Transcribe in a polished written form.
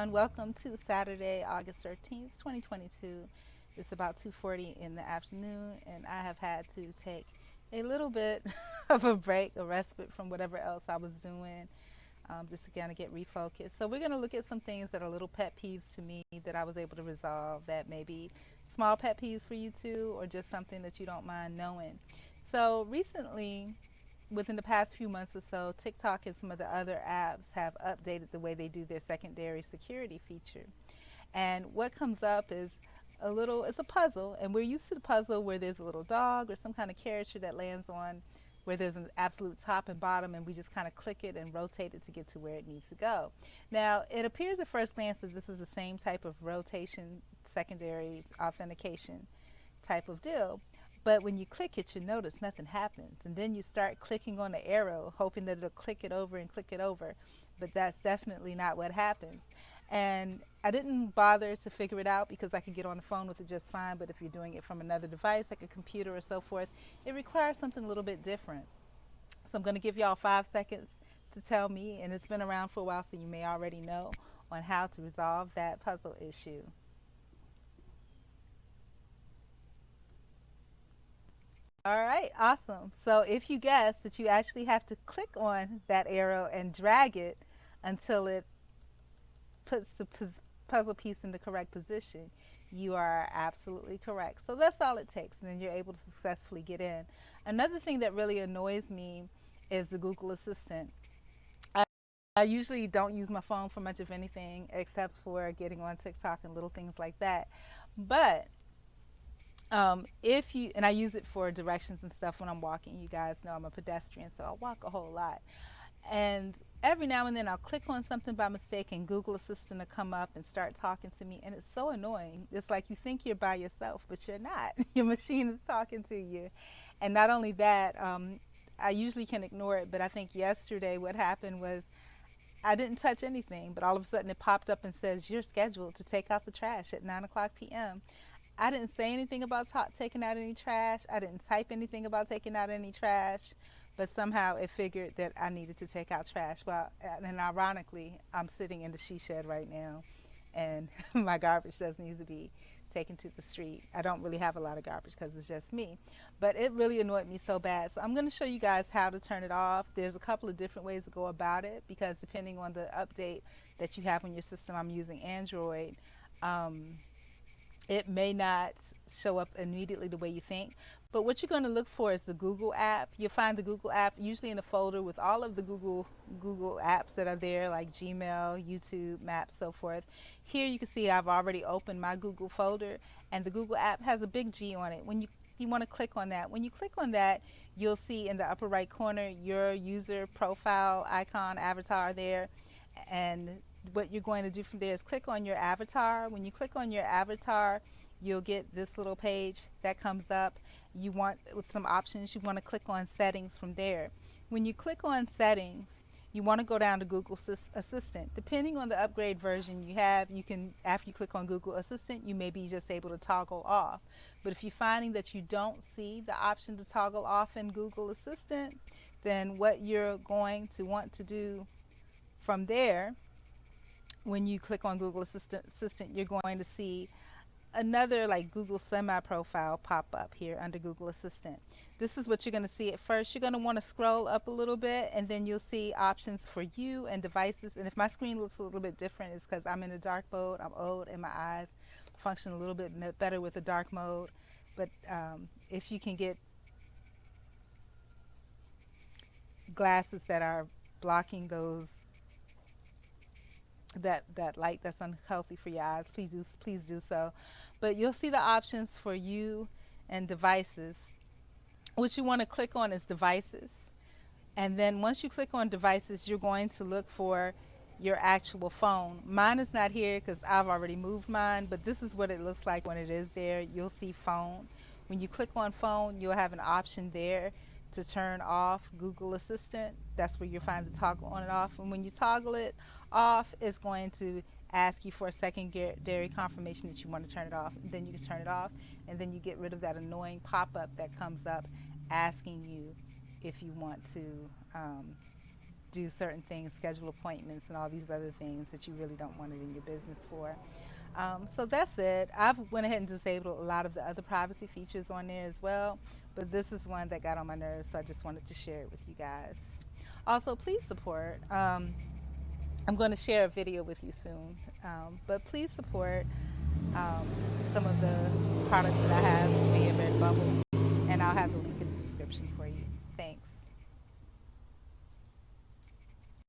Welcome to Saturday, August 13th, 2022. It's about 2:40 in the afternoon, and I have had to take a little bit of a break, a respite from whatever else I was doing, just to kind of get refocused. So we're going to look at some things that are little pet peeves to me that I was able to resolve that may be small pet peeves for you too, or just something that you don't mind knowing. So recently, within the past few months or so, TikTok and some of the other apps have updated the way they do their secondary security feature. And what comes up is it's a puzzle, and we're used to the puzzle where there's a little dog or some kind of character that lands on where there's an absolute top and bottom, and we just kind of click it and rotate it to get to where it needs to go. Now, it appears at first glance that this is the same type of rotation secondary authentication type of deal. But when you click it, you notice nothing happens. And then you start clicking on the arrow, hoping that it'll click it over and click it over. But that's definitely not what happens. And I didn't bother to figure it out because I could get on the phone with it just fine. But if you're doing it from another device, like a computer or so forth, it requires something a little bit different. So I'm going to give y'all 5 seconds to tell me, and it's been around for a while, so you may already know on how to resolve that puzzle issue. All right, awesome. So if you guess that you actually have to click on that arrow and drag it until it puts the puzzle piece in the correct position, you are absolutely correct. So that's all it takes, and then you're able to successfully get in. Another thing that really annoys me is the Google Assistant. I, I usually don't use my phone for much of anything except for getting on TikTok and little things like that. But if you, and I use it for directions and stuff when I'm walking. You guys know I'm a pedestrian, so I walk a whole lot. And every now and then I'll click on something by mistake, and Google Assistant will come up and start talking to me, and it's so annoying. It's like you think you're by yourself, but you're not. Your machine is talking to you. And not only that, I usually can ignore it, but I think yesterday what happened was I didn't touch anything, but all of a sudden it popped up and says you're scheduled to take out the trash at 9 o'clock p.m. I didn't say anything about taking out any trash. I didn't type anything about taking out any trash, but somehow it figured that I needed to take out trash. Well, and ironically, I'm sitting in the she shed right now, and my garbage does need to be taken to the street. I don't really have a lot of garbage because it's just me, but it really annoyed me so bad. So I'm going to show you guys how to turn it off. There's a couple of different ways to go about it because depending on the update that you have on your system, I'm using Android. Um, it may not show up immediately the way you think. But what you're going to look for is the Google app. You'll find the Google app usually in a folder with all of the Google apps that are there, like Gmail, YouTube, Maps, so forth. Here you can see I've already opened my Google folder, and the Google app has a big G on it. When you want to click on that. When you click on that, you'll see in the upper right corner your user profile icon avatar there, and what you're going to do from there is click on your avatar. When you click on your avatar, you'll get this little page that comes up. You want, with some options, you want to click on settings from there. When you click on settings, you want to go down to Google Assistant. Depending on the upgrade version you have, you can, after you click on Google Assistant, you may be just able to toggle off. But if you're finding that you don't see the option to toggle off in Google Assistant, then what you're going to want to do from there, when you click on Google Assistant, you're going to see another like Google semi profile pop up here under Google Assistant. This is what you're going to see at first. You're going to want to scroll up a little bit, and then you'll see options for you and devices. And if my screen looks a little bit different, it's because I'm in a dark mode. I'm old and my eyes function a little bit better with the dark mode. But if you can get glasses that are blocking that light that's unhealthy for your eyes, please do so. But you'll see the options for you and devices. What you want to click on is devices, and then once you click on devices, you're going to look for your actual phone. Mine is not here because I've already moved mine, but this is what it looks like when it is there. You'll see phone. When you click on phone, you'll have an option there to turn off Google Assistant. That's where you'll find the toggle on and off. And when you toggle it off, it's going to ask you for a secondary confirmation that you want to turn it off. And then you can turn it off, and then you get rid of that annoying pop-up that comes up asking you if you want to do certain things, schedule appointments, and all these other things that you really don't want it in your business for. So that's it. I've went ahead and disabled a lot of the other privacy features on there as well, but this is one that got on my nerves, so I just wanted to share it with you guys. Also, please support. I'm going to share a video with you soon, but please support um, some of the products that I have via Redbubble, and I'll have the link in the description for you.